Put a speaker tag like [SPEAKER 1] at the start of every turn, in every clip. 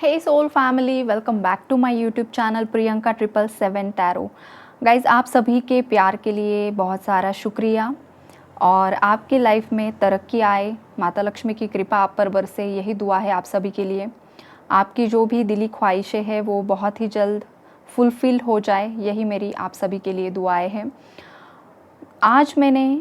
[SPEAKER 1] Hey soul family, welcome back to my YouTube channel Priyanka 777 tarot. Guys, आप सभी के प्यार के लिए बहुत सारा शुक्रिया और आपकी लाइफ में तरक्की आए, माता लक्ष्मी की कृपा आप पर बरसे, यही दुआ है आप सभी के लिए। आपकी जो भी दिली ख्वाहिशें हैं वो बहुत ही जल्द फुलफ़िल हो जाए, यही मेरी आप सभी के लिए दुआएं हैं। आज मैंने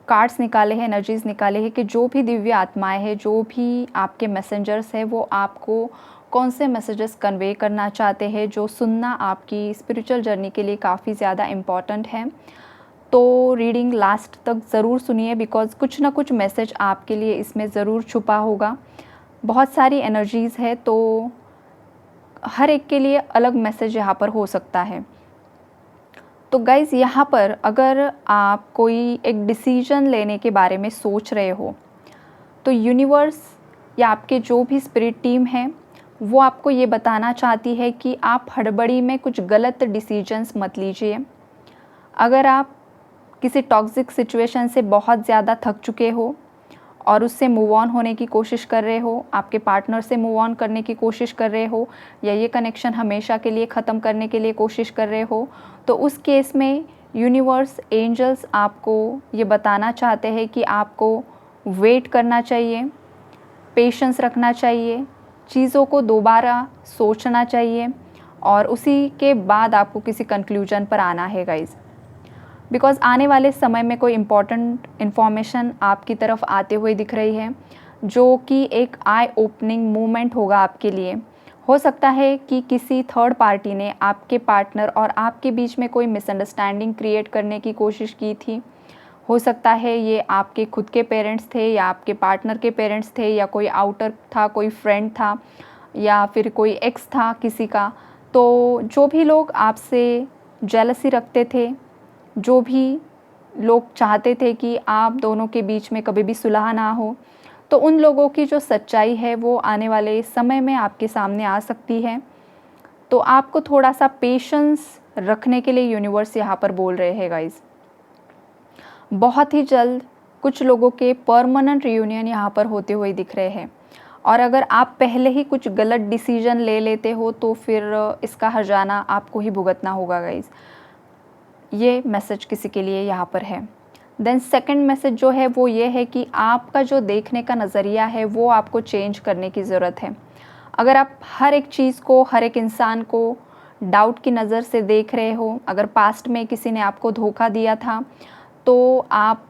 [SPEAKER 1] कार्ड्स निकाले हैं, एनर्जीज़ निकाले हैं कि जो भी दिव्य आत्माएं हैं, जो भी आपके मैसेंजर्स हैं, वो आपको कौन से मैसेजेस कन्वे करना चाहते हैं, जो सुनना आपकी स्पिरिचुअल जर्नी के लिए काफ़ी ज़्यादा इम्पॉर्टेंट है। तो रीडिंग लास्ट तक ज़रूर सुनिए, बिकॉज़ कुछ ना कुछ मैसेज आपके लिए इसमें ज़रूर छुपा होगा। बहुत सारी एनर्जीज़ है, तो हर एक के लिए अलग मैसेज यहाँ पर हो सकता है। तो गाइज़, यहाँ पर अगर आप कोई एक डिसीजन लेने के बारे में सोच रहे हो, तो यूनिवर्स या आपके जो भी स्पिरिट टीम है वो आपको ये बताना चाहती है कि आप हड़बड़ी में कुछ गलत डिसीजंस मत लीजिए। अगर आप किसी टॉक्सिक सिचुएशन से बहुत ज़्यादा थक चुके हो और उससे मूव ऑन होने की कोशिश कर रहे हो, आपके पार्टनर से मूव ऑन करने की कोशिश कर रहे हो, या ये कनेक्शन हमेशा के लिए ख़त्म करने के लिए कोशिश कर रहे हो, तो उस केस में यूनिवर्स, एंजल्स आपको ये बताना चाहते हैं कि आपको वेट करना चाहिए, पेशेंस रखना चाहिए, चीज़ों को दोबारा सोचना चाहिए और उसी के बाद आपको किसी कंक्लूजन पर आना है गाइज़। बिकॉज़ आने वाले समय में कोई इम्पॉर्टेंट इन्फॉर्मेशन आपकी तरफ आते हुए दिख रही है, जो कि एक आई ओपनिंग मोमेंट होगा आपके लिए। हो सकता है कि किसी थर्ड पार्टी ने आपके पार्टनर और आपके बीच में कोई मिसअंडरस्टैंडिंग क्रिएट करने की कोशिश की थी। हो सकता है ये आपके खुद के पेरेंट्स थे, या आपके पार्टनर के पेरेंट्स थे, या कोई आउटर था, कोई फ्रेंड था, या फिर कोई एक्स था किसी का। तो जो भी लोग आपसे जेलसी रखते थे, जो भी लोग चाहते थे कि आप दोनों के बीच में कभी भी सुलह ना हो, तो उन लोगों की जो सच्चाई है वो आने वाले समय में आपके सामने आ सकती है। तो आपको थोड़ा सा पेशेंस रखने के लिए यूनिवर्स यहाँ पर बोल रहे हैं गाइज़। बहुत ही जल्द कुछ लोगों के परमानेंट रियूनियन यहाँ पर होते हुए दिख रहे हैं, और अगर आप पहले ही कुछ गलत डिसीजन ले लेते हो तो फिर इसका हर्जाना आपको ही भुगतना होगा गाइज़। ये मैसेज किसी के लिए यहाँ पर है। देन सेकंड मैसेज जो है वो ये है कि आपका जो देखने का नज़रिया है वो आपको चेंज करने की ज़रूरत है। अगर आप हर एक चीज़ को, हर एक इंसान को डाउट की नज़र से देख रहे हो, अगर पास्ट में किसी ने आपको धोखा दिया था, तो आप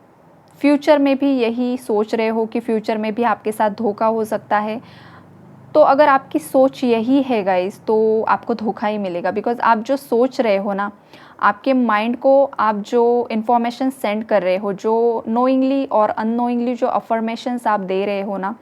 [SPEAKER 1] फ्यूचर में भी यही सोच रहे हो कि फ्यूचर में भी आपके साथ धोखा हो सकता है। तो अगर आपकी सोच यही है गाइज़, तो आपको धोखा ही मिलेगा। बिकॉज़ आप जो सोच रहे हो ना, आपके माइंड को आप जो इन्फॉर्मेशन सेंड कर रहे हो, जो नोइंगली और अननोइंगली जो अफर्मेशंस आप दे रहे हो ना,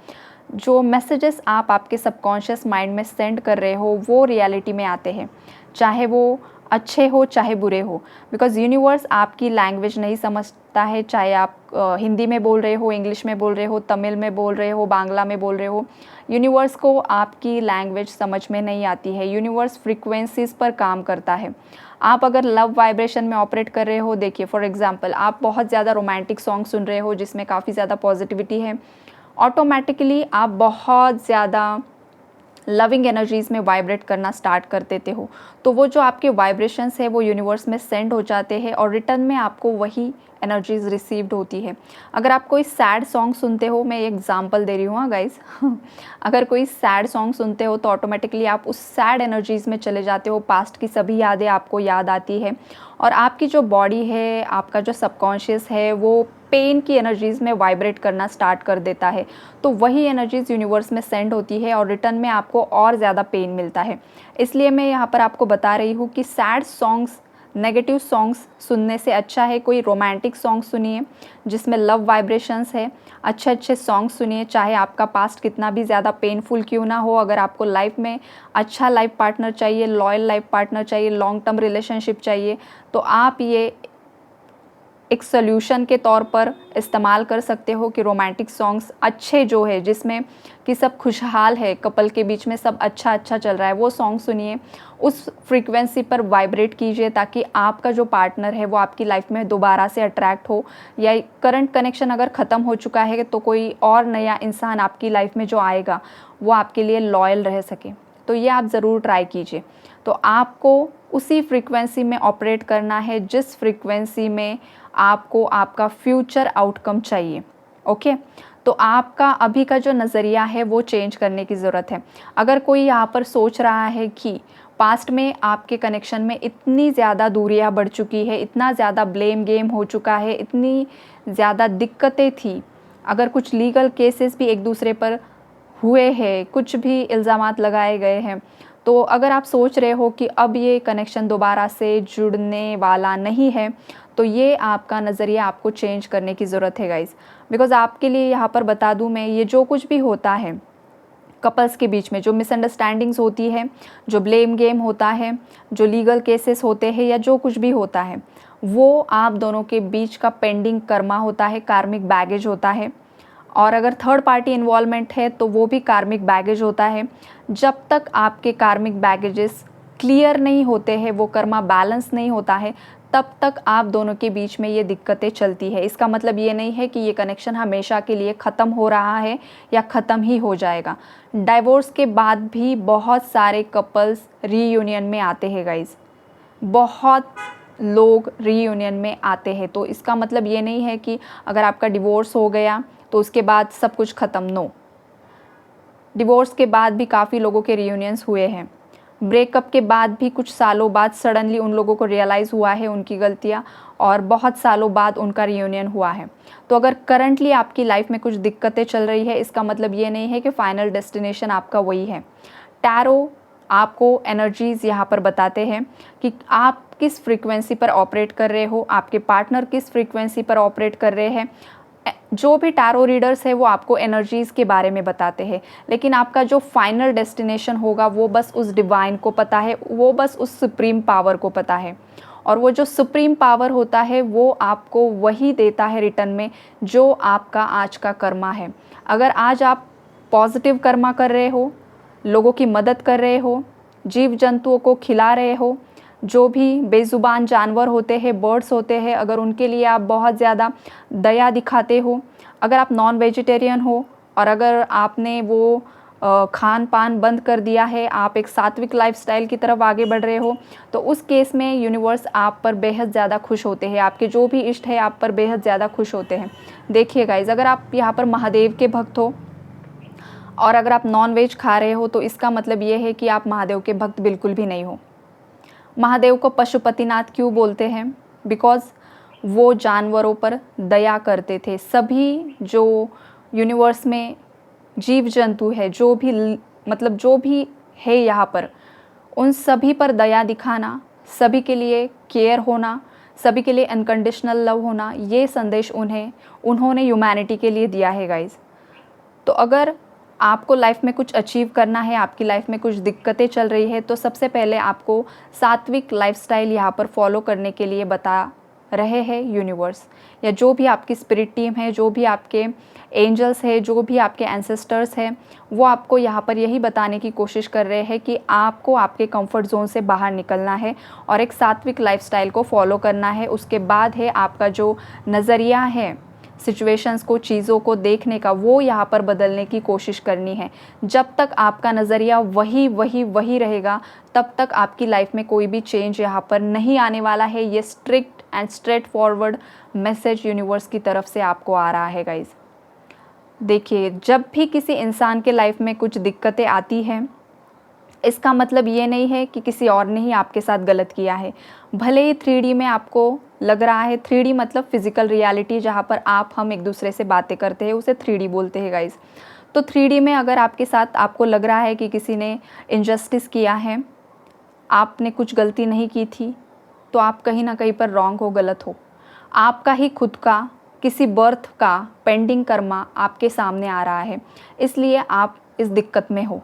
[SPEAKER 1] जो मैसेजेस आप आपके सबकॉन्शियस माइंड में सेंड कर रहे हो, वो रियलिटी में आते हैं, चाहे वो अच्छे हो चाहे बुरे हो। बिकॉज़ यूनिवर्स आपकी लैंग्वेज नहीं समझता है, चाहे आप हिंदी में बोल रहे हो, इंग्लिश में बोल रहे हो, तमिल में बोल रहे हो, बांग्ला में बोल रहे हो, यूनिवर्स को आपकी लैंग्वेज समझ में नहीं आती है। यूनिवर्स फ्रीक्वेंसीज़ पर काम करता है। आप अगर लव वाइब्रेशन में ऑपरेट कर रहे हो, देखिए फॉर एग्जांपल आप बहुत ज़्यादा रोमांटिक सॉन्ग सुन रहे हो जिसमें काफ़ी ज़्यादा पॉजिटिविटी है, ऑटोमेटिकली आप बहुत ज़्यादा लविंग एनर्जीज़ में वाइब्रेट करना स्टार्ट कर देते हो। तो वो जो आपके वाइब्रेशंस है वो यूनिवर्स में सेंड हो जाते हैं और रिटर्न में आपको वही एनर्जीज़ रिसीव्ड होती है। अगर आप कोई सैड सॉन्ग सुनते हो, मैं एग्जांपल दे रही हूँ हाँ गाइज़ अगर कोई सैड सॉन्ग सुनते हो तो ऑटोमेटिकली आप उस सैड एनर्जीज़ में चले जाते हो, पास्ट की सभी यादें आपको याद आती है, और आपकी जो बॉडी है, आपका जो सबकॉन्शियस है, वो पेन की एनर्जीज़ में वाइब्रेट करना स्टार्ट कर देता है। तो वही एनर्जीज़ यूनिवर्स में सेंड होती है और रिटर्न में आपको और ज़्यादा पेन मिलता है। इसलिए मैं यहाँ पर आपको बता रही हूँ कि सैड सॉन्ग्स, नेगेटिव सॉन्ग्स सुनने से अच्छा है कोई रोमांटिक सॉन्ग सुनिए जिसमें लव वाइब्रेशंस है। अच्छे अच्छे सॉन्ग सुनिए, चाहे आपका पास्ट कितना भी ज़्यादा पेनफुल क्यों ना हो। अगर आपको लाइफ में अच्छा लाइफ पार्टनर चाहिए, लॉयल लाइफ पार्टनर चाहिए, लॉन्ग टर्म रिलेशनशिप चाहिए, तो आप ये एक सॉल्यूशन के तौर पर इस्तेमाल कर सकते हो कि रोमांटिक सॉन्ग्स अच्छे जो है जिसमें कि सब खुशहाल है, कपल के बीच में सब अच्छा अच्छा चल रहा है, वो सॉन्ग सुनिए, उस फ्रीक्वेंसी पर वाइब्रेट कीजिए ताकि आपका जो पार्टनर है वो आपकी लाइफ में दोबारा से अट्रैक्ट हो, या करंट कनेक्शन अगर ख़त्म हो चुका है तो कोई और नया इंसान आपकी लाइफ में जो आएगा वो आपके लिए लॉयल रह सके। तो ये आप ज़रूर ट्राई कीजिए। तो आपको उसी फ्रीक्वेंसी में ऑपरेट करना है जिस फ्रीक्वेंसी में आपको आपका फ्यूचर आउटकम चाहिए। ओके, तो आपका अभी का जो नज़रिया है वो चेंज करने की ज़रूरत है। अगर कोई यहाँ पर सोच रहा है कि पास्ट में आपके कनेक्शन में इतनी ज़्यादा दूरियां बढ़ चुकी है, इतना ज़्यादा ब्लेम गेम हो चुका है, इतनी ज़्यादा दिक्कतें थी, अगर कुछ लीगल केसेस भी एक दूसरे पर हुए हैं, कुछ भी इल्ज़ामात लगाए गए हैं, तो अगर आप सोच रहे हो कि अब ये कनेक्शन दोबारा से जुड़ने वाला नहीं है, तो ये आपका नज़रिया आपको चेंज करने की ज़रूरत है गाइज़। बिकॉज़ आपके लिए यहाँ पर बता दूँ मैं, ये जो कुछ भी होता है कपल्स के बीच में, जो मिसअंडरस्टैंडिंग्स होती है, जो ब्लेम गेम होता है, जो लीगल केसेस होते हैं, या जो कुछ भी होता है, वो आप दोनों के बीच का पेंडिंग कर्मा होता है, कार्मिक बैगेज होता है। और अगर थर्ड पार्टी इन्वॉल्वमेंट है तो वो भी कार्मिक बैगेज होता है। जब तक आपके कार्मिक बैगेजेस क्लियर नहीं होते हैं, वो कर्मा बैलेंस नहीं होता है, तब तक आप दोनों के बीच में ये दिक्कतें चलती है। इसका मतलब ये नहीं है कि ये कनेक्शन हमेशा के लिए ख़त्म हो रहा है या ख़त्म ही हो जाएगा। डाइवोर्स के बाद भी बहुत सारे कपल्स रीयूनियन में आते हैं गाइज़, बहुत लोग रीयूनियन में आते हैं। तो इसका मतलब ये नहीं है कि अगर आपका डिवोर्स हो गया तो उसके बाद सब कुछ ख़त्म, नो। डिवोर्स के बाद भी काफ़ी लोगों के रीयूनियंस हुए हैं। ब्रेकअप के बाद भी कुछ सालों बाद सडनली उन लोगों को रियलाइज़ हुआ है उनकी गलतियाँ, और बहुत सालों बाद उनका रीयूनियन हुआ है। तो अगर करंटली आपकी लाइफ में कुछ दिक्कतें चल रही है, इसका मतलब ये नहीं है कि फ़ाइनल डेस्टिनेशन आपका वही है। टैरो आपको एनर्जीज़ यहाँ पर बताते हैं कि आप किस फ्रीक्वेंसी पर ऑपरेट कर रहे हो, आपके पार्टनर किस फ्रीक्वेंसी पर ऑपरेट कर रहे हैं। जो भी टैरो रीडर्स है वो आपको एनर्जीज़ के बारे में बताते हैं, लेकिन आपका जो फाइनल डेस्टिनेशन होगा वो बस उस डिवाइन को पता है, वो बस उस सुप्रीम पावर को पता है। और वो जो सुप्रीम पावर होता है वो आपको वही देता है रिटर्न में जो आपका आज का कर्मा है। अगर आज आप पॉजिटिव कर्मा कर रहे हो, लोगों की मदद कर रहे हो, जीव जंतुओं को खिला रहे हो, जो भी बेज़ुबान जानवर होते हैं, बर्ड्स होते हैं, अगर उनके लिए आप बहुत ज़्यादा दया दिखाते हो, अगर आप नॉन वेजिटेरियन हो और अगर आपने वो खान पान बंद कर दिया है, आप एक सात्विक लाइफस्टाइल की तरफ आगे बढ़ रहे हो, तो उस केस में यूनिवर्स आप पर बेहद ज़्यादा खुश होते हैं। आपके जो भी इष्ट है आप पर बेहद ज़्यादा खुश होते हैं। देखिए गाइज़, अगर आप यहाँ पर महादेव के भक्त हो और अगर आप नॉन वेज खा रहे हो तो इसका मतलब ये है कि आप महादेव के भक्त बिल्कुल भी नहीं हो। महादेव को पशुपतिनाथ क्यों बोलते हैं? बिकॉज़ वो जानवरों पर दया करते थे। सभी जो यूनिवर्स में जीव जंतु है, जो भी मतलब जो भी है यहाँ पर, उन सभी पर दया दिखाना, सभी के लिए केयर होना, सभी के लिए अनकंडीशनल लव होना, ये संदेश उन्होंने ह्यूमैनिटी के लिए दिया है गाइज़। तो अगर आपको लाइफ में कुछ अचीव करना है, आपकी लाइफ में कुछ दिक्कतें चल रही है, तो सबसे पहले आपको सात्विक लाइफस्टाइल यहाँ पर फॉलो करने के लिए बता रहे हैं यूनिवर्स, या जो भी आपकी स्पिरिट टीम है, जो भी आपके एंजल्स है, जो भी आपके एंसेस्टर्स हैं, वो आपको यहाँ पर यही बताने की कोशिश कर रहे हैं कि आपको आपके कंफर्ट जोन से बाहर निकलना है और एक सात्विक लाइफस्टाइल को फॉलो करना है। उसके बाद है आपका जो नज़रिया है सिचुएशंस को, चीज़ों को देखने का, वो यहाँ पर बदलने की कोशिश करनी है। जब तक आपका नज़रिया वही रहेगा, तब तक आपकी लाइफ में कोई भी चेंज यहाँ पर नहीं आने वाला है। ये strict and straight forward message universe की तरफ से आपको आ रहा है गाइज़। देखिए, जब भी किसी इंसान के लाइफ में कुछ दिक्कतें आती हैं, इसका मतलब ये नहीं है कि किसी और ने ही आपके साथ गलत किया है। भले ही 3D में आपको लग रहा है, 3D मतलब फिज़िकल रियलिटी, जहाँ पर आप हम एक दूसरे से बातें करते हैं, उसे 3D बोलते हैं गाइज़। तो 3D में अगर आपके साथ आपको लग रहा है कि किसी ने इनजस्टिस किया है, आपने कुछ गलती नहीं की थी, तो आप कहीं ना कहीं पर रॉन्ग हो, गलत हो। आपका ही खुद का किसी बर्थ का पेंडिंग कर्मा आपके सामने आ रहा है, इसलिए आप इस दिक्कत में हो।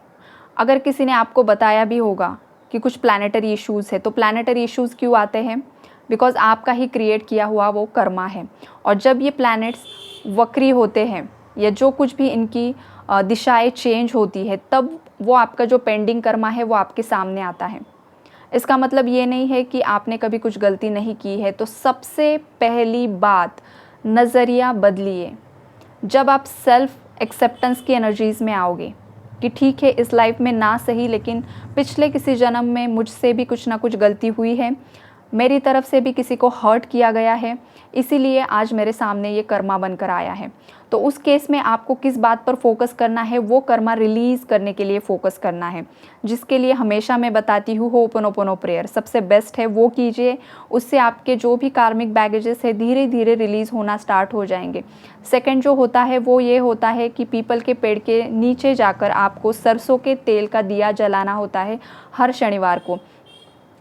[SPEAKER 1] अगर किसी ने आपको बताया भी होगा कि कुछ प्लैनेटरी इश्यूज़ है, तो प्लैनेटरी इश्यूज़ क्यों आते हैं? बिकॉज़ आपका ही क्रिएट किया हुआ वो कर्मा है। और जब ये प्लैनेट्स वक्री होते हैं या जो कुछ भी इनकी दिशाएं चेंज होती है, तब वो आपका जो पेंडिंग कर्मा है वो आपके सामने आता है। इसका मतलब ये नहीं है कि आपने कभी कुछ गलती नहीं की है। तो सबसे पहली बात, नज़रिया बदलिए। जब आप सेल्फ एक्सेप्टेंस की एनर्जीज़ में आओगे कि ठीक है, इस लाइफ में ना सही लेकिन पिछले किसी जन्म में मुझसे भी कुछ ना कुछ गलती हुई है, मेरी तरफ से भी किसी को हर्ट किया गया है, इसीलिए आज मेरे सामने ये कर्मा बनकर आया है। तो उस केस में आपको किस बात पर फोकस करना है, वो कर्मा रिलीज़ करने के लिए फोकस करना है, जिसके लिए हमेशा मैं बताती हूँ होपोनोपोनो प्रेयर सबसे बेस्ट है, वो कीजिए। उससे आपके जो भी कार्मिक बैगेजेस है धीरे धीरे रिलीज़ होना स्टार्ट हो जाएंगे। सेकंड जो होता है वो ये होता है कि पीपल के पेड़ के नीचे जाकर आपको सरसों के तेल का दिया जलाना होता है हर शनिवार को,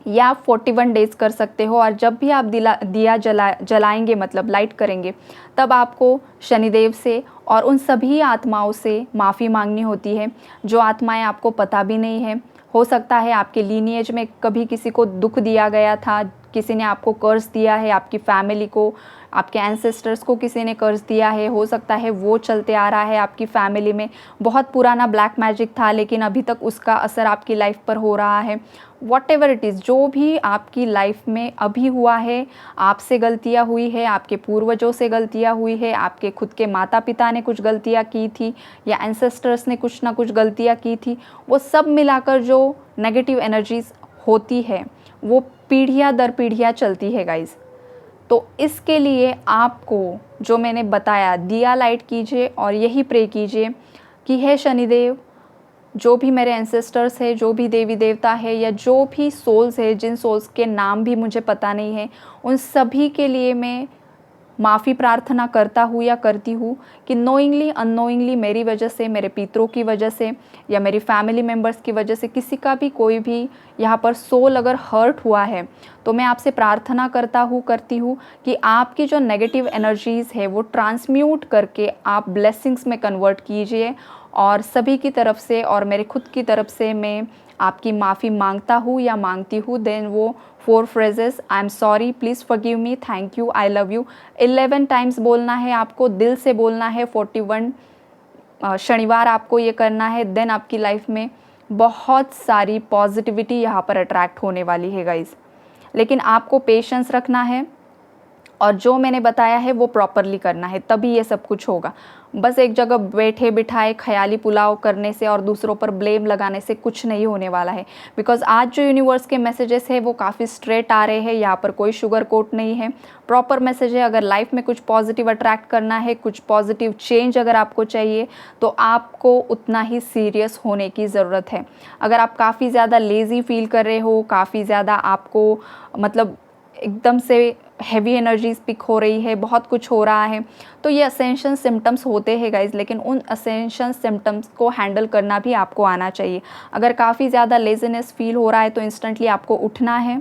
[SPEAKER 1] या 41 डेज़ कर सकते हो। और जब भी आप दिया जलाएंगे, मतलब लाइट करेंगे, तब आपको शनिदेव से और उन सभी आत्माओं से माफ़ी मांगनी होती है जो आत्माएं आपको पता भी नहीं है। हो सकता है आपके लीनिएज में कभी किसी को दुख दिया गया था, किसी ने आपको कर्ज दिया है, आपकी फैमिली को, आपके एंसेस्टर्स को किसी ने कर्ज दिया है, हो सकता है वो चलते आ रहा है आपकी फैमिली में। बहुत पुराना ब्लैक मैजिक था लेकिन अभी तक उसका असर आपकी लाइफ पर हो रहा है। वॉट एवर इट इज़, जो भी आपकी लाइफ में अभी हुआ है, आपसे गलतियाँ हुई है, आपके पूर्वजों से गलतियाँ हुई है, आपके खुद के माता पिता ने कुछ गलतियाँ की थी या एंसेस्टर्स ने कुछ ना कुछ गलतियाँ की थी, वो सब मिलाकर जो नेगेटिव एनर्जीज होती है वो पीढ़ियाँ दर पीढ़ियाँ चलती है गाइज़। तो इसके लिए आपको जो मैंने बताया, दिया लाइट कीजिए और यही प्रे कीजिए कि हे शनिदेव, जो भी मेरे एंसेस्टर्स है, जो भी देवी देवता है या जो भी सोल्स है, जिन सोल्स के नाम भी मुझे पता नहीं है, उन सभी के लिए मैं माफ़ी प्रार्थना करता हूँ या करती हूँ कि नोइंगली अननोइंगली मेरी वजह से, मेरे पितरों की वजह से या मेरी फैमिली मेम्बर्स की वजह से किसी का भी कोई भी यहाँ पर सोल अगर हर्ट हुआ है, तो मैं आपसे प्रार्थना करती हूँ कि आपकी जो नेगेटिव एनर्जीज़ है वो ट्रांसम्यूट करके आप ब्लेसिंग्स में कन्वर्ट कीजिए। और सभी की तरफ से और मेरे खुद की तरफ से मैं आपकी माफ़ी मांगता हूँ या मांगती हूँ। देन वो 4 phrases, I am sorry, please forgive me, thank you, I love you 11 times बोलना है आपको, दिल से बोलना है। 41 शनिवार आपको ये करना है। देन आपकी लाइफ में बहुत सारी पॉजिटिविटी यहाँ पर अट्रैक्ट होने वाली है गाइज़। लेकिन आपको पेशेंस रखना है और जो मैंने बताया है वो प्रॉपरली करना है, तभी ये सब कुछ होगा। बस एक जगह बैठे बिठाए ख्याली पुलाव करने से और दूसरों पर ब्लेम लगाने से कुछ नहीं होने वाला है। बिकॉज आज जो यूनिवर्स के मैसेजेस है वो काफ़ी स्ट्रेट आ रहे हैं, यहाँ पर कोई शुगर कोट नहीं है, प्रॉपर मैसेज है। अगर लाइफ में कुछ पॉजिटिव अट्रैक्ट करना है, कुछ पॉजिटिव चेंज अगर आपको चाहिए, तो आपको उतना ही सीरियस होने की ज़रूरत है। अगर आप काफ़ी ज़्यादा लेज़ी फील कर रहे हो, काफ़ी ज़्यादा आपको मतलब एकदम से हैवी एनर्जीज पिक हो रही है, बहुत कुछ हो रहा है, तो ये असेंशन सिम्टम्स होते हैं गाइज। लेकिन उन असेंशन सिम्टम्स को हैंडल करना भी आपको आना चाहिए। अगर काफ़ी ज़्यादा लेजीनेस फील हो रहा है तो इंस्टेंटली आपको उठना है,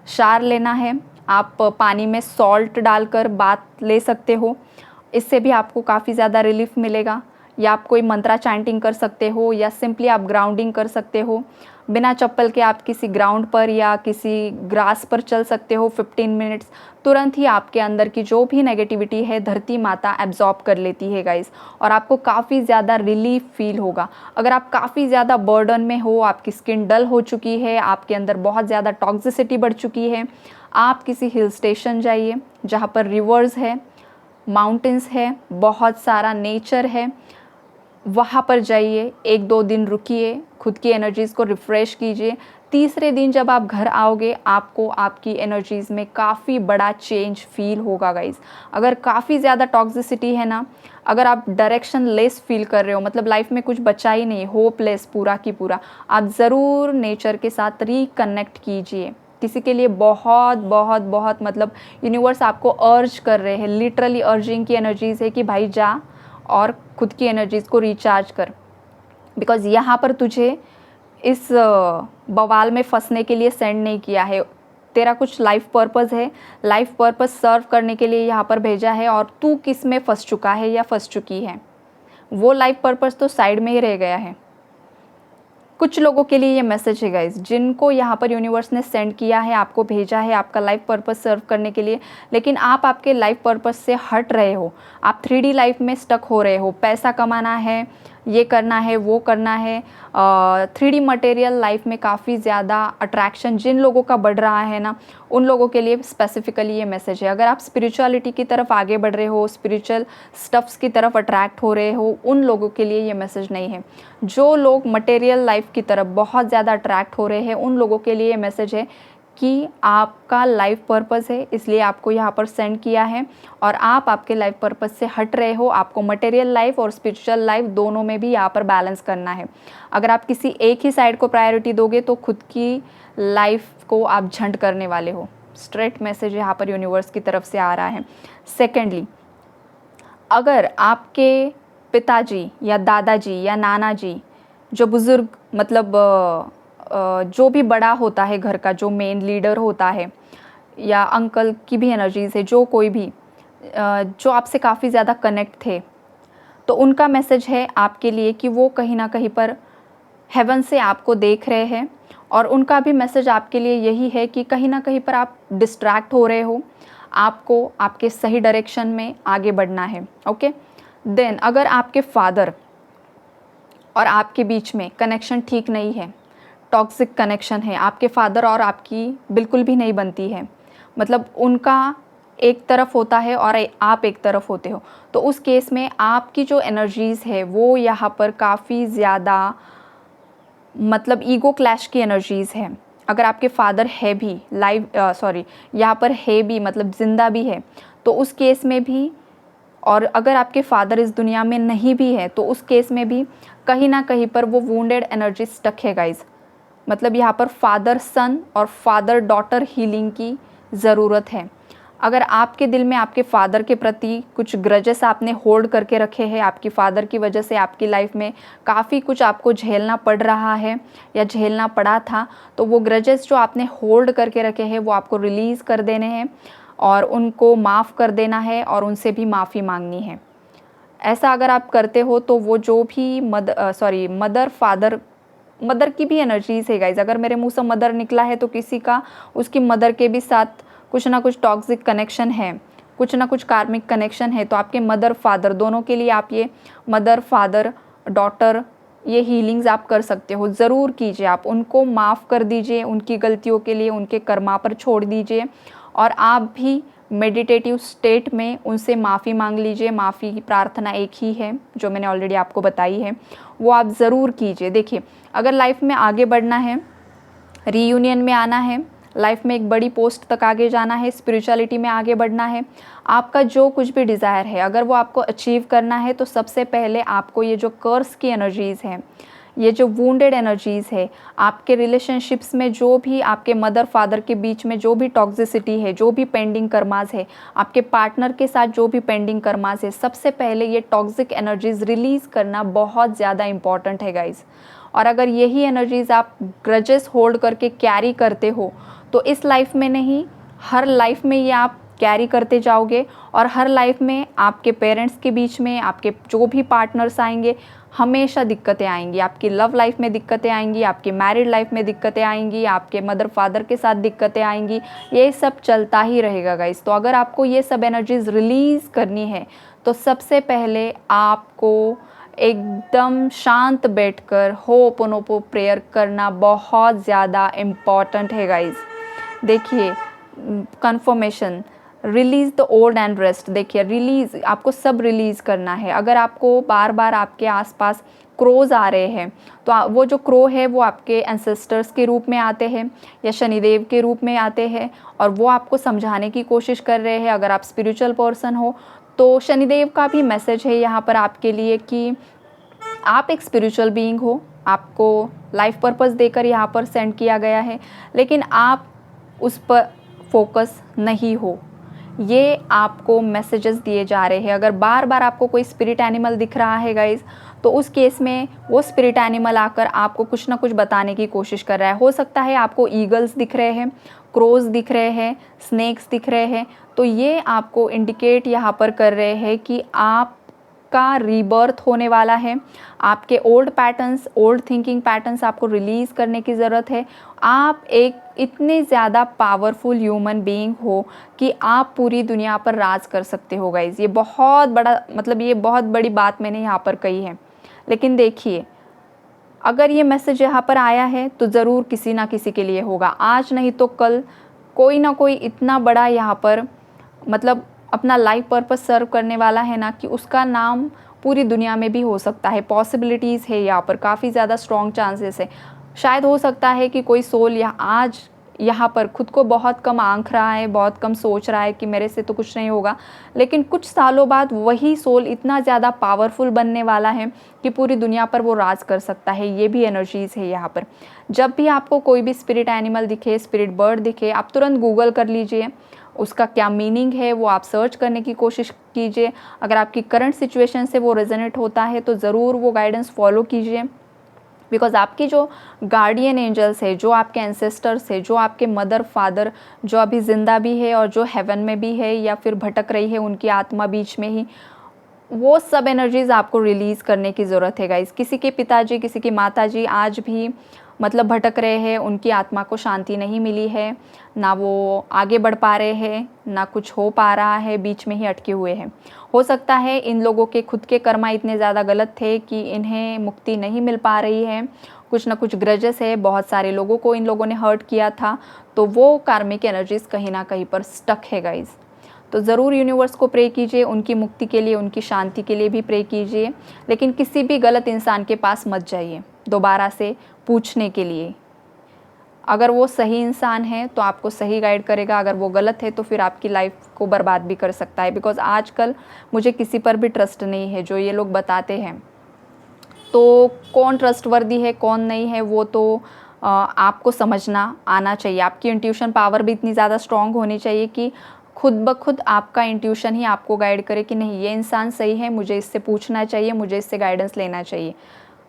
[SPEAKER 1] शावर लेना है। आप पानी में सॉल्ट डालकर बाथ ले सकते हो, इससे भी आपको काफ़ी ज़्यादा रिलीफ मिलेगा। या आप कोई मंत्रा चैंटिंग कर सकते हो या सिंपली आप ग्राउंडिंग कर सकते हो। बिना चप्पल के आप किसी ग्राउंड पर या किसी ग्रास पर चल सकते हो 15 मिनट्स। तुरंत ही आपके अंदर की जो भी नेगेटिविटी है धरती माता एब्जॉर्ब कर लेती है गाइस, और आपको काफ़ी ज़्यादा रिलीफ फील होगा। अगर आप काफ़ी ज़्यादा बर्डन में हो, आपकी स्किन डल हो चुकी है, आपके अंदर बहुत ज़्यादा टॉक्सिसिटी बढ़ चुकी है, आप किसी हिल स्टेशन जाइए जहाँ पर रिवर्स है, माउंटेन्स है, बहुत सारा नेचर है, वहाँ पर जाइए, 1-2 दिन रुकिए, खुद की एनर्जीज़ को रिफ़्रेश कीजिए। तीसरे दिन जब आप घर आओगे, आपको आपकी एनर्जीज़ में काफ़ी बड़ा चेंज फील होगा गाइज़। अगर काफ़ी ज़्यादा टॉक्सिसिटी है ना, अगर आप डायरेक्शन लेस फील कर रहे हो, मतलब लाइफ में कुछ बचा ही नहीं, होपलेस पूरा की पूरा, आप ज़रूर नेचर के साथ रिकनेक्ट कीजिए। किसी के लिए बहुत बहुत बहुत मतलब यूनिवर्स आपको अर्ज कर रहे हैं, लिटरली अर्जिंग की एनर्जीज़ है कि भाई जा और खुद की एनर्जीज़ को रिचार्ज कर। बिकॉज़ यहाँ पर तुझे इस बवाल में फंसने के लिए सेंड नहीं किया है, तेरा कुछ लाइफ पर्पस है, लाइफ पर्पस सर्व करने के लिए यहाँ पर भेजा है, और तू किस में फंस चुका है या फंस चुकी है, वो लाइफ पर्पस तो साइड में ही रह गया है। कुछ लोगों के लिए ये मैसेज है गाइज, जिनको यहाँ पर यूनिवर्स ने सेंड किया है, आपको भेजा है आपका लाइफ पर्पस सर्व करने के लिए, लेकिन आप आपके लाइफ पर्पस से हट रहे हो। आप 3D लाइफ में स्टक हो रहे हो, पैसा कमाना है, ये करना है, वो करना है। 3D मटेरियल लाइफ में काफ़ी ज़्यादा अट्रैक्शन जिन लोगों का बढ़ रहा है ना, उन लोगों के लिए स्पेसिफिकली ये मैसेज है। अगर आप स्पिरिचुअलिटी की तरफ आगे बढ़ रहे हो, स्पिरिचुअल स्टफ्स की तरफ अट्रैक्ट हो रहे हो, उन लोगों के लिए ये मैसेज नहीं है। जो लोग मटेरियल लाइफ की तरफ बहुत ज़्यादा अट्रैक्ट हो रहे हैं, उन लोगों के लिए ये मैसेज है कि आपका लाइफ पर्पस है, इसलिए आपको यहाँ पर सेंड किया है और आप आपके लाइफ पर्पस से हट रहे हो। आपको मटेरियल लाइफ और स्पिरिचुअल लाइफ दोनों में भी यहाँ पर बैलेंस करना है। अगर आप किसी एक ही साइड को प्रायोरिटी दोगे तो खुद की लाइफ को आप झंड करने वाले हो। स्ट्रेट मैसेज यहाँ पर यूनिवर्स की तरफ से आ रहा है। सेकेंडली, अगर आपके पिताजी या दादाजी या नाना जी, जो बुज़ुर्ग मतलब जो भी बड़ा होता है घर का, जो मेन लीडर होता है, या अंकल की भी एनर्जीज़ है, जो कोई भी जो आपसे काफ़ी ज़्यादा कनेक्ट थे, तो उनका मैसेज है आपके लिए कि वो कहीं ना कहीं पर हेवन से आपको देख रहे हैं और उनका भी मैसेज आपके लिए यही है कि कहीं ना कहीं पर आप डिस्ट्रैक्ट हो रहे हो, आपको आपके सही डायरेक्शन में आगे बढ़ना है। ओके, देन अगर आपके फादर और आपके बीच में कनेक्शन ठीक नहीं है, टॉक्सिक कनेक्शन है, आपके फादर और आपकी बिल्कुल भी नहीं बनती है, मतलब उनका एक तरफ होता है और आप एक तरफ होते हो, तो उस केस में आपकी जो एनर्जीज़ है वो यहाँ पर काफ़ी ज़्यादा मतलब ईगो क्लैश की एनर्जीज़ है। अगर आपके फादर है भी यहाँ पर है भी, मतलब ज़िंदा भी है, तो उस केस में भी, और अगर आपके फादर इस दुनिया में नहीं भी है तो उस केस में भी कहीं ना कहीं पर वो वुंडेड एनर्जी स्टक है गाइज। मतलब यहाँ पर फादर सन और फादर डॉटर हीलिंग की ज़रूरत है। अगर आपके दिल में आपके फादर के प्रति कुछ ग्रजेस आपने होल्ड करके रखे हैं, आपकी फादर की वजह से आपकी लाइफ में काफ़ी कुछ आपको झेलना पड़ रहा है या झेलना पड़ा था, तो वो ग्रजेस जो आपने होल्ड करके रखे हैं वो आपको रिलीज़ कर देने हैं और उनको माफ़ कर देना है और उनसे भी माफ़ी मांगनी है। ऐसा अगर आप करते हो तो वो जो भी मदर की भी एनर्जीज़ है गाइज। अगर मेरे मुंह से मदर निकला है तो किसी का उसकी मदर के भी साथ कुछ ना कुछ टॉक्सिक कनेक्शन है, कुछ ना कुछ कार्मिक कनेक्शन है, तो आपके मदर फादर दोनों के लिए आप ये मदर फादर डॉटर ये हीलिंग्स आप कर सकते हो। ज़रूर कीजिए, आप उनको माफ़ कर दीजिए, उनकी गलतियों के लिए उनके कर्मा पर छोड़ दीजिए और आप भी मेडिटेटिव स्टेट में उनसे माफ़ी मांग लीजिए। माफ़ी की प्रार्थना एक ही है जो मैंने ऑलरेडी आपको बताई है, वो आप ज़रूर कीजिए। देखिए, अगर लाइफ में आगे बढ़ना है, रीयूनियन में आना है, लाइफ में एक बड़ी पोस्ट तक आगे जाना है, स्पिरिचुअलिटी में आगे बढ़ना है, आपका जो कुछ भी डिज़ायर है अगर वो आपको अचीव करना है, तो सबसे पहले आपको ये जो कर्स की एनर्जीज़ हैं, ये जो वुंडेड एनर्जीज़ है, आपके रिलेशनशिप्स में जो भी आपके मदर फादर के बीच में जो भी टॉक्सिसिटी है, जो भी पेंडिंग कर्मास है, आपके पार्टनर के साथ जो भी पेंडिंग कर्मास है, सबसे पहले ये टॉक्सिक एनर्जीज़ रिलीज़ करना बहुत ज़्यादा इंपॉर्टेंट है गाइज़। और अगर यही एनर्जीज़ आप ग्रजेस होल्ड करके कैरी करते हो तो इस लाइफ में नहीं, हर लाइफ में ये आप कैरी करते जाओगे और हर लाइफ में आपके पेरेंट्स के बीच में आपके जो भी पार्टनर्स आएंगे हमेशा दिक्कतें आएंगी। आपकी लव लाइफ में दिक्कतें आएंगी, आपकी मैरिड लाइफ में दिक्कतें आएंगी, आपके मदर फादर के साथ दिक्कतें आएंगी, ये सब चलता ही रहेगा गाइस। तो अगर आपको ये सब एनर्जीज़ रिलीज़ करनी है तो सबसे पहले आपको एकदम शांत बैठकर होपोनोपो प्रेयर करना बहुत ज़्यादा इम्पॉर्टेंट है गाइस। देखिए, confirmation, release the old and rest. देखिए, रिलीज़, आपको सब रिलीज़ करना है। अगर आपको बार बार आपके आसपास क्रोज आ रहे हैं तो वो जो क्रो है वो आपके एंसेस्टर्स के रूप में आते हैं या शनिदेव के रूप में आते हैं और वो आपको समझाने की कोशिश कर रहे हैं। अगर आप स्पिरिचुअल पर्सन हो तो शनिदेव का भी मैसेज है यहाँ पर आपके लिए कि आप एक स्पिरिचुअल बीइंग हो, आपको लाइफ पर्पस देकर यहाँ पर सेंड किया गया है, लेकिन आप उस पर फोकस नहीं हो। ये आपको मैसेजेस दिए जा रहे हैं। अगर बार बार आपको कोई स्पिरिट एनिमल दिख रहा है गाइज, तो उस केस में वो स्पिरिट एनिमल आकर आपको कुछ ना कुछ बताने की कोशिश कर रहा है। हो सकता है आपको ईगल्स दिख रहे हैं, क्रोज दिख रहे हैं, स्नेक्स दिख रहे हैं, तो ये आपको इंडिकेट यहाँ पर कर रहे हैं कि आप आपका रीबर्थ होने वाला है। आपके old patterns, old thinking patterns आपको रिलीज़ करने की ज़रूरत है। आप एक इतने ज़्यादा पावरफुल ह्यूमन बीइंग हो कि आप पूरी दुनिया पर राज कर सकते हो गाइज़। ये बहुत बड़ा मतलब ये बहुत बड़ी बात मैंने यहाँ पर कही है। लेकिन देखिए, अगर ये मैसेज यहाँ पर आया है तो ज़रूर किसी ना किसी के लिए होगा। आज नहीं तो कल कोई ना कोई इतना बड़ा यहाँ पर मतलब अपना लाइफ पर्पस सर्व करने वाला है ना कि उसका नाम पूरी दुनिया में भी हो सकता है। पॉसिबिलिटीज़ है यहाँ पर, काफ़ी ज़्यादा स्ट्रॉन्ग चांसेस है। शायद हो सकता है कि कोई सोल यहाँ पर खुद को बहुत कम आंक रहा है, बहुत कम सोच रहा है कि मेरे से तो कुछ नहीं होगा, लेकिन कुछ सालों बाद वही सोल इतना ज़्यादा पावरफुल बनने वाला है कि पूरी दुनिया पर वो राज कर सकता है। ये भी एनर्जीज़ है यहाँ पर। जब भी आपको कोई भी स्पिरिट एनिमल दिखे, स्पिरिट बर्ड दिखे, आप तुरंत गूगल कर लीजिए, उसका क्या मीनिंग है वो आप सर्च करने की कोशिश कीजिए। अगर आपकी करंट सिचुएशन से वो रेजोनेट होता है तो ज़रूर वो गाइडेंस फॉलो कीजिए। बिकॉज़ आपकी जो गार्डियन एंजल्स है, जो आपके एंसेस्टर्स है, जो आपके मदर फादर जो अभी ज़िंदा भी है और जो हेवन में भी है या फिर भटक रही है, उनकी आत्मा बीच में ही, वो सब एनर्जीज़ आपको रिलीज़ करने की ज़रूरत है गाइज़। किसी के पिताजी, किसी की माताजी आज भी मतलब भटक रहे हैं, उनकी आत्मा को शांति नहीं मिली है, ना वो आगे बढ़ पा रहे हैं, ना कुछ हो पा रहा है, बीच में ही अटके हुए हैं। हो सकता है इन लोगों के खुद के कर्मा इतने ज़्यादा गलत थे कि इन्हें मुक्ति नहीं मिल पा रही है। कुछ ना कुछ ग्रजेस है, बहुत सारे लोगों को इन लोगों ने हर्ट किया था, तो वो कार्मिक एनर्जीज़ कहीं ना कहीं पर स्टक है गाइज़। तो ज़रूर यूनिवर्स को प्रे कीजिए, उनकी मुक्ति के लिए, उनकी शांति के लिए भी प्रे कीजिए। लेकिन किसी भी गलत इंसान के पास मत जाइए दोबारा से पूछने के लिए। अगर वो सही इंसान है तो आपको सही गाइड करेगा, अगर वो गलत है तो फिर आपकी लाइफ को बर्बाद भी कर सकता है। बिकॉज़ आजकल मुझे किसी पर भी ट्रस्ट नहीं है जो ये लोग बताते हैं। तो कौन ट्रस्टवर्दी है, कौन नहीं है, वो तो आपको समझना आना चाहिए। आपकी इंट्यूशन पावर भी इतनी ज़्यादा स्ट्रॉन्ग होनी चाहिए कि खुद ब खुद आपका इंट्यूशन ही आपको गाइड करे कि नहीं, ये इंसान सही है, मुझे इससे पूछना चाहिए, मुझे इससे गाइडेंस लेना चाहिए।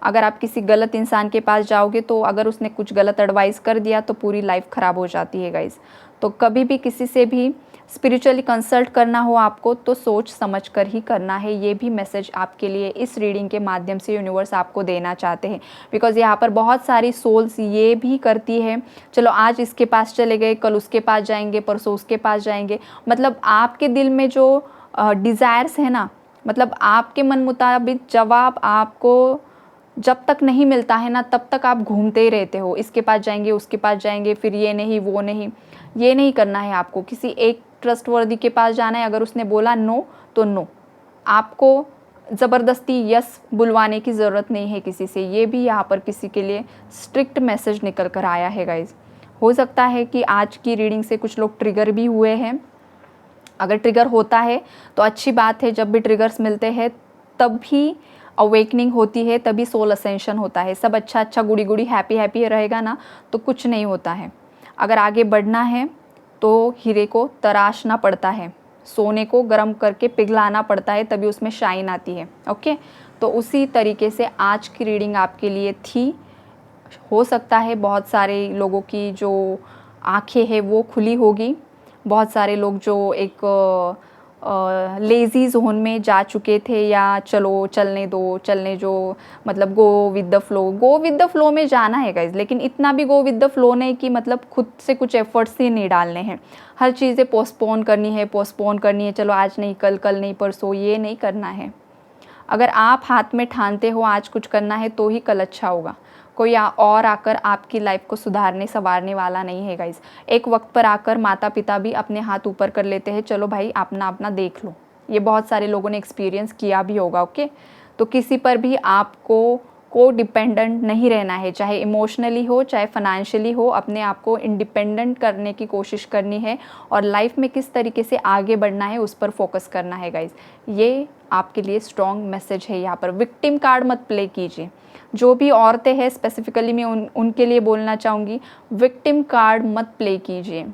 [SPEAKER 1] अगर आप किसी गलत इंसान के पास जाओगे तो अगर उसने कुछ गलत एडवाइस कर दिया तो पूरी लाइफ ख़राब हो जाती है गाइज़। तो कभी भी किसी से भी स्पिरिचुअली कंसल्ट करना हो आपको तो सोच समझ कर ही करना है। ये भी मैसेज आपके लिए इस रीडिंग के माध्यम से यूनिवर्स आपको देना चाहते हैं। बिकॉज़ यहाँ पर बहुत सारी सोल्स ये भी करती है, चलो आज इसके पास चले गए, कल उसके पास जाएंगे, परसों उसके पास जाएंगे। मतलब आपके दिल में जो डिज़ायर्स है ना, मतलब आपके मन मुताबिक जवाब आपको जब तक नहीं मिलता है ना, तब तक आप घूमते ही रहते हो, इसके पास जाएंगे, उसके पास जाएंगे, फिर ये नहीं वो नहीं। ये नहीं करना है आपको। किसी एक ट्रस्टवर्दी के पास जाना है, अगर उसने बोला नो तो नो। आपको ज़बरदस्ती यस बुलवाने की ज़रूरत नहीं है किसी से। ये भी यहाँ पर किसी के लिए स्ट्रिक्ट मैसेज निकल कर आया है गाइज़। हो सकता है कि आज की रीडिंग से कुछ लोग ट्रिगर भी हुए हैं। अगर ट्रिगर होता है तो अच्छी बात है। जब भी ट्रिगर्स मिलते हैं तभी अवेकनिंग होती है, तभी सोल असेंशन होता है। सब अच्छा अच्छा गुड़ी गुड़ी हैप्पी हैप्पी रहेगा ना तो कुछ नहीं होता है। अगर आगे बढ़ना है तो हीरे को तराशना पड़ता है, सोने को गर्म करके पिघलाना पड़ता है, तभी उसमें शाइन आती है। ओके, तो उसी तरीके से आज की रीडिंग आपके लिए थी। हो सकता है बहुत सारे लोगों की जो आंखें हैं वो खुली होगी। बहुत सारे लोग जो एक लेज़ी जोन में जा चुके थे, या चलो चलने दो, चलने जो मतलब go with the flow, go with the flow में जाना है गाइज। लेकिन इतना भी गो विद द फ्लो नहीं कि मतलब खुद से कुछ एफर्ट्स ही नहीं डालने हैं। हर चीज़ें पोस्टपोन करनी है, पोस्टपोन करनी है, चलो आज नहीं कल, कल नहीं परसों, ये नहीं करना है। अगर आप हाथ में ठानते हो आज कुछ करना है तो ही कल अच्छा होगा। कोई और आकर आपकी लाइफ को सुधारने संवारने वाला नहीं है गाइज। एक वक्त पर आकर माता पिता भी अपने हाथ ऊपर कर लेते हैं, चलो भाई अपना अपना देख लो। ये बहुत सारे लोगों ने एक्सपीरियंस किया भी होगा। ओके, तो किसी पर भी आपको को डिपेंडेंट नहीं रहना है, चाहे इमोशनली हो चाहे फाइनेंशियली हो। अपने आप को इंडिपेंडेंट करने की कोशिश करनी है और लाइफ में किस तरीके से आगे बढ़ना है उस पर फोकस करना है गाइज। ये आपके लिए स्ट्रॉन्ग मैसेज है। यहाँ पर विक्टिम कार्ड मत प्ले कीजिए। जो भी औरतें हैं स्पेसिफिकली मैं उनके लिए बोलना चाहूँगी, विक्टिम कार्ड मत प्ले कीजिए।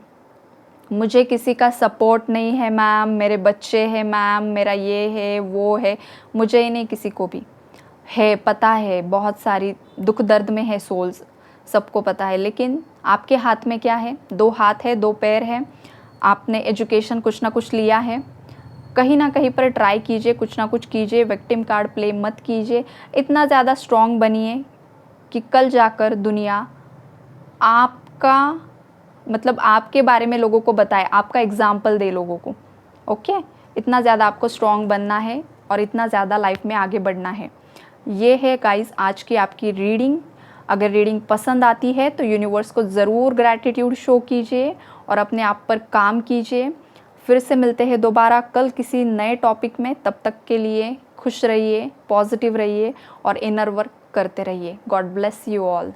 [SPEAKER 1] मुझे किसी का सपोर्ट नहीं है मैम, मेरे बच्चे हैं मैम, मेरा ये है वो है, मुझे ही नहीं किसी को भी है। पता है बहुत सारी दुख दर्द में है सोल्स, सबको पता है। लेकिन आपके हाथ में क्या है? 2 हाथ है, 2 पैर है, आपने एजुकेशन कुछ ना कुछ लिया है, कहीं ना कहीं पर ट्राई कीजिए, कुछ ना कुछ कीजिए, विक्टिम कार्ड प्ले मत कीजिए। इतना ज़्यादा स्ट्रॉन्ग बनिए कि कल जाकर दुनिया आपका मतलब आपके बारे में लोगों को बताए, आपका एग्जाम्पल दे लोगों को। ओके, इतना ज़्यादा आपको स्ट्रॉन्ग बनना है और इतना ज़्यादा लाइफ में आगे बढ़ना है। ये है गाइस आज की आपकी रीडिंग। अगर रीडिंग पसंद आती है तो यूनिवर्स को ज़रूर ग्रैटिट्यूड शो कीजिए और अपने आप पर काम कीजिए। फिर से मिलते हैं दोबारा कल किसी नए टॉपिक में। तब तक के लिए खुश रहिए, पॉजिटिव रहिए और इनर वर्क करते रहिए। God bless you all.